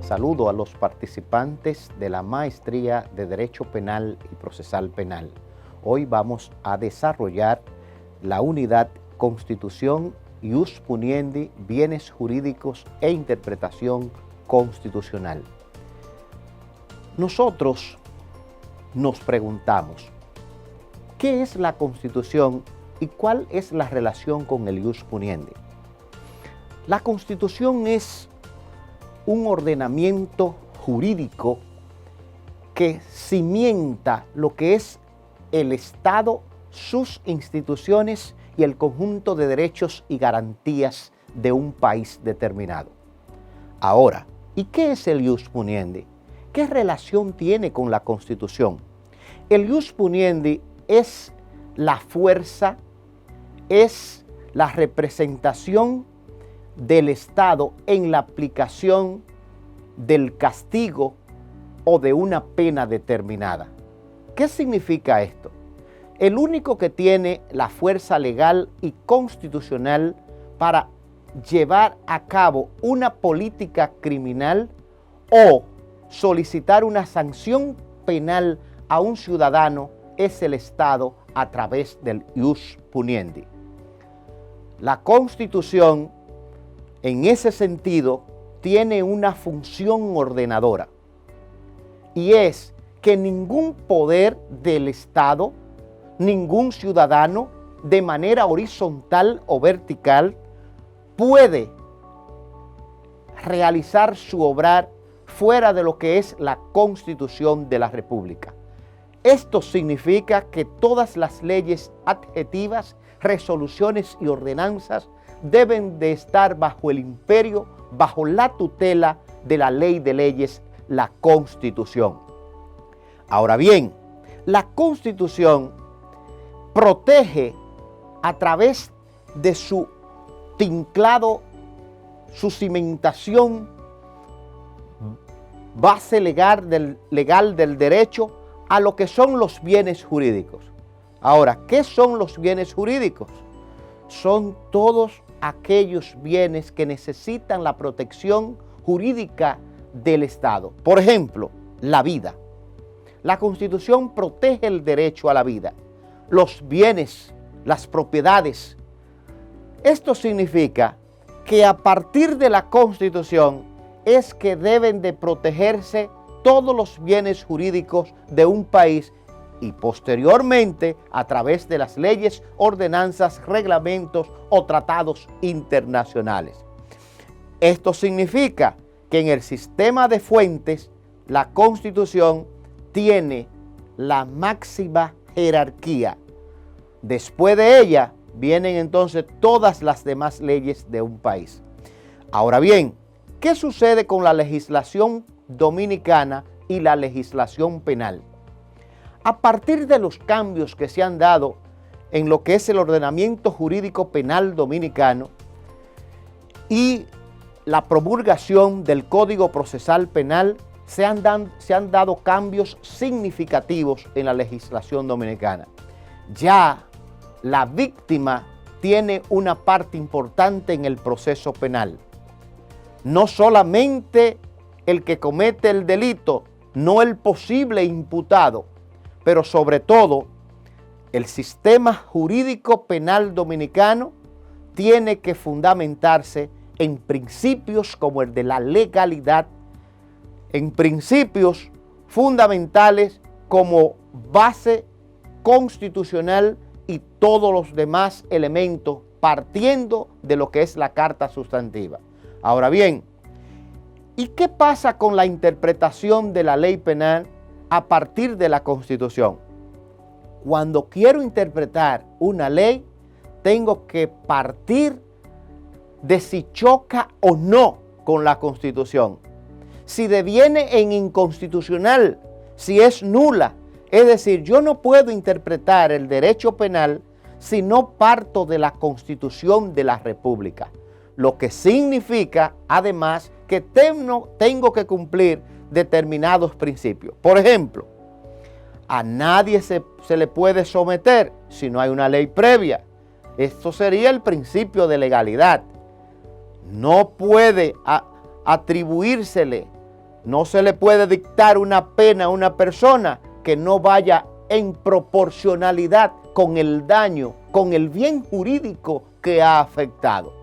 Saludo a los participantes de la Maestría de Derecho Penal y Procesal Penal. Hoy vamos a desarrollar la unidad Constitución, Ius Puniendi, Bienes Jurídicos e Interpretación Constitucional. Nosotros nos preguntamos, ¿qué es la Constitución y cuál es la relación con el Ius Puniendi? La Constitución es un ordenamiento jurídico que cimienta lo que es el Estado, sus instituciones y el conjunto de derechos y garantías de un país determinado. Ahora, ¿y qué es el Ius Puniendi? ¿Qué relación tiene con la Constitución? El Ius Puniendi es la fuerza, es la representación del Estado en la aplicación del castigo o de una pena determinada. ¿Qué significa esto? El único que tiene la fuerza legal y constitucional para llevar a cabo una política criminal o solicitar una sanción penal a un ciudadano es el Estado a través del Ius Puniendi. La Constitución, en ese sentido, tiene una función ordenadora y es que ningún poder del Estado, ningún ciudadano, de manera horizontal o vertical, puede realizar su obrar fuera de lo que es la Constitución de la República. Esto significa que todas las leyes adjetivas, resoluciones y ordenanzas deben de estar bajo el imperio, bajo la tutela de la ley de leyes, la Constitución. Ahora bien, la Constitución protege a través de su tinclado, su cimentación, base legal del derecho a lo que son los bienes jurídicos. Ahora, ¿qué son los bienes jurídicos? Son todos aquellos bienes que necesitan la protección jurídica del Estado. Por ejemplo, la vida. La Constitución protege el derecho a la vida, los bienes, las propiedades. Esto significa que a partir de la Constitución es que deben de protegerse todos los bienes jurídicos de un país y posteriormente a través de las leyes, ordenanzas, reglamentos o tratados internacionales. Esto significa que en el sistema de fuentes la Constitución tiene la máxima jerarquía. Después de ella vienen entonces todas las demás leyes de un país. Ahora bien, ¿qué sucede con la legislación dominicana y la legislación penal? A partir de los cambios que se han dado en lo que es el ordenamiento jurídico penal dominicano y la promulgación del Código Procesal Penal, se han dado cambios significativos en la legislación dominicana. Ya la víctima tiene una parte importante en el proceso penal. No solamente el que comete el delito, no el posible imputado, pero sobre todo el sistema jurídico penal dominicano tiene que fundamentarse en principios como el de la legalidad, en principios fundamentales como base constitucional y todos los demás elementos partiendo de lo que es la Carta Sustantiva. Ahora bien, ¿y qué pasa con la interpretación de la ley penal a partir de la Constitución? Cuando quiero interpretar una ley, tengo que partir de si choca o no con la Constitución, si deviene en inconstitucional, si es nula. Es decir, yo no puedo interpretar el derecho penal si no parto de la Constitución de la República, lo que significa además que tengo que cumplir determinados principios. Por ejemplo, a nadie se le puede someter si no hay una ley previa. Esto sería el principio de legalidad. No puede atribuírsele No se le puede dictar una pena a una persona que no vaya en proporcionalidad con el daño, con el bien jurídico que ha afectado.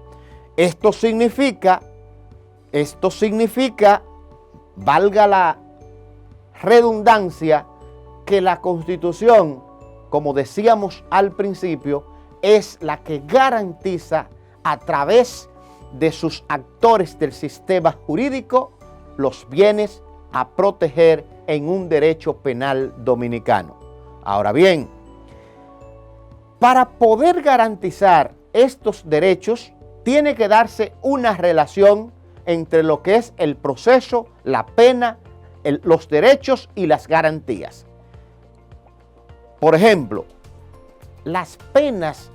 Esto significa, valga la redundancia, que la Constitución, como decíamos al principio, es la que garantiza a través de sus actores del sistema jurídico los bienes a proteger en un derecho penal dominicano. Ahora bien, para poder garantizar estos derechos, tiene que darse una relación entre lo que es el proceso, la pena, los derechos y las garantías. Por ejemplo, las penas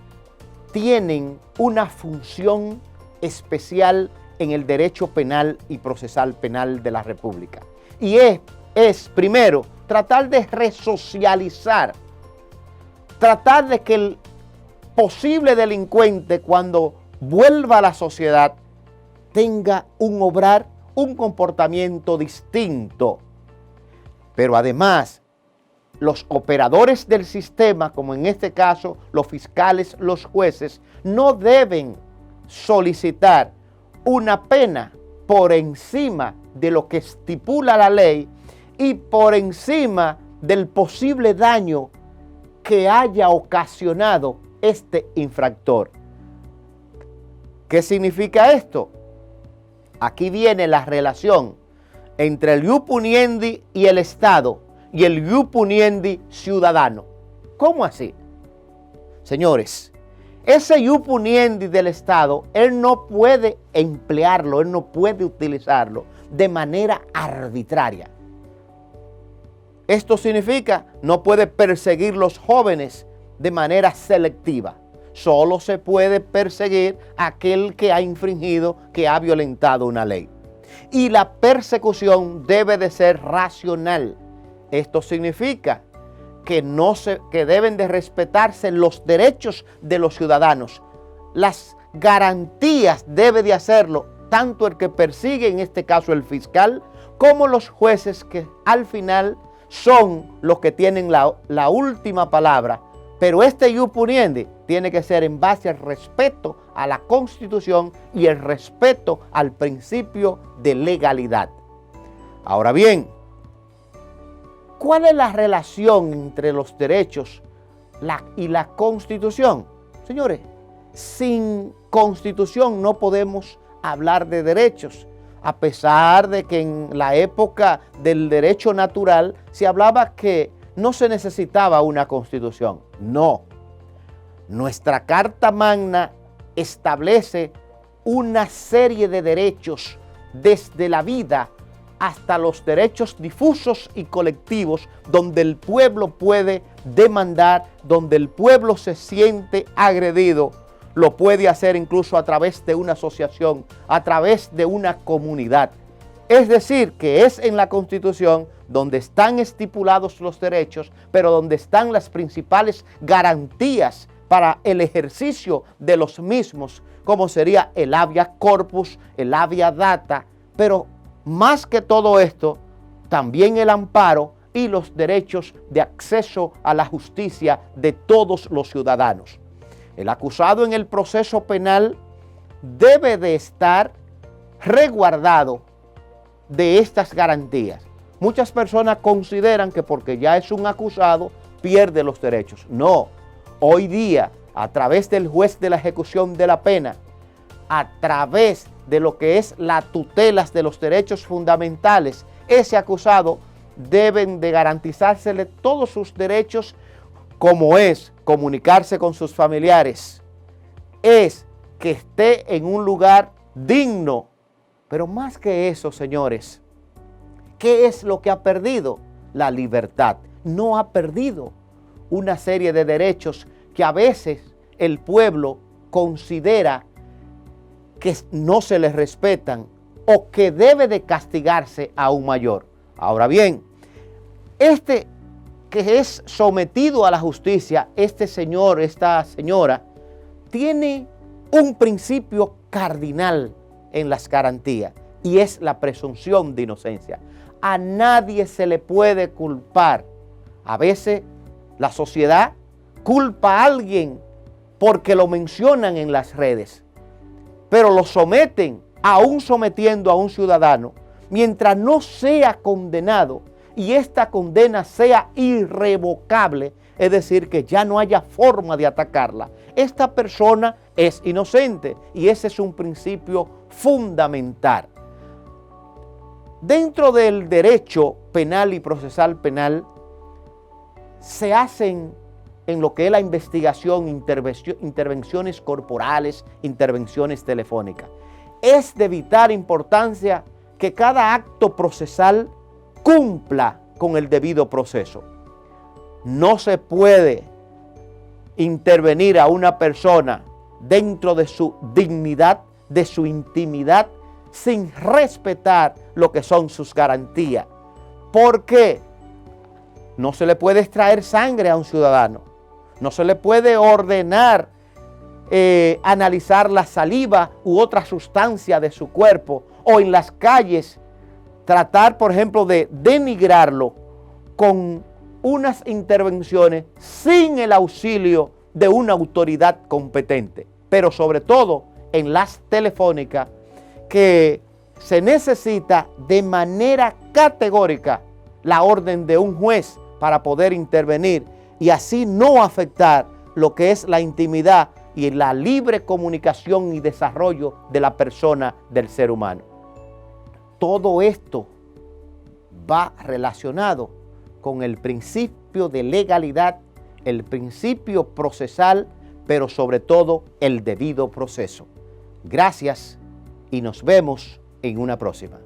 tienen una función especial en el derecho penal y procesal penal de la República. Y es primero, tratar de resocializar, tratar de que el posible delincuente, cuando vuelva a la sociedad, tenga un obrar, un comportamiento distinto. Pero además, los operadores del sistema, como en este caso los fiscales, los jueces, no deben solicitar una pena por encima de lo que estipula la ley y por encima del posible daño que haya ocasionado este infractor. ¿Qué significa esto? Aquí viene la relación entre el ius puniendi y el Estado y el ius puniendi ciudadano. ¿Cómo así? Señores, ese ius puniendi del Estado, él no puede emplearlo, él no puede utilizarlo de manera arbitraria. Esto significa, no puede perseguir los jóvenes de manera selectiva. Solo se puede perseguir a aquel que ha infringido, que ha violentado una ley. Y la persecución debe de ser racional. Esto significa que deben de respetarse los derechos de los ciudadanos. Las garantías debe de hacerlo tanto el que persigue, en este caso el fiscal, como los jueces, que al final son los que tienen la última palabra. Pero este ius puniendi tiene que ser en base al respeto a la Constitución y el respeto al principio de legalidad. Ahora bien, ¿cuál es la relación entre los derechos y la Constitución? Señores, sin Constitución no podemos hablar de derechos, a pesar de que en la época del derecho natural se hablaba que no se necesitaba una Constitución. No. Nuestra Carta Magna establece una serie de derechos desde la vida hasta los derechos difusos y colectivos, donde el pueblo puede demandar, donde el pueblo se siente agredido, lo puede hacer incluso a través de una asociación, a través de una comunidad. Es decir, que es en la Constitución donde están estipulados los derechos, pero donde están las principales garantías para el ejercicio de los mismos, como sería el habeas corpus, el habeas data, pero más que todo esto, también el amparo y los derechos de acceso a la justicia de todos los ciudadanos. El acusado en el proceso penal debe de estar resguardado de estas garantías. Muchas personas consideran que porque ya es un acusado, pierde los derechos. No, hoy día, a través del juez de la ejecución de la pena, a través de lo que es la tutela de los derechos fundamentales, ese acusado deben de garantizársele todos sus derechos, como es comunicarse con sus familiares, es que esté en un lugar digno. Pero más que eso, señores, ¿qué es lo que ha perdido? La libertad. No ha perdido una serie de derechos que a veces el pueblo considera que no se les respetan o que debe de castigarse aún mayor. Ahora bien, este que es sometido a la justicia, este señor, esta señora, tiene un principio cardinal en las garantías, y es la presunción de inocencia. A nadie se le puede culpar. A veces la sociedad culpa a alguien porque lo mencionan en las redes, pero lo someten, aún sometiendo a un ciudadano, mientras no sea condenado y esta condena sea irrevocable, es decir, que ya no haya forma de atacarla. Esta persona es inocente y ese es un principio fundamental. Dentro del derecho penal y procesal penal se hacen en lo que es la investigación, intervenciones corporales, intervenciones telefónicas. Es de vital importancia que cada acto procesal cumpla con el debido proceso. No se puede intervenir a una persona dentro de su dignidad, de su intimidad, sin respetar lo que son sus garantías. ¿Por qué? No se le puede extraer sangre a un ciudadano. No se le puede ordenar analizar la saliva u otra sustancia de su cuerpo, o en las calles tratar, por ejemplo, de denigrarlo con unas intervenciones sin el auxilio de una autoridad competente. Pero sobre todo en las telefónicas, que se necesita de manera categórica la orden de un juez para poder intervenir y así no afectar lo que es la intimidad y la libre comunicación y desarrollo de la persona, del ser humano. Todo esto va relacionado con el principio de legalidad, el principio procesal, pero sobre todo el debido proceso. Gracias y nos vemos en una próxima.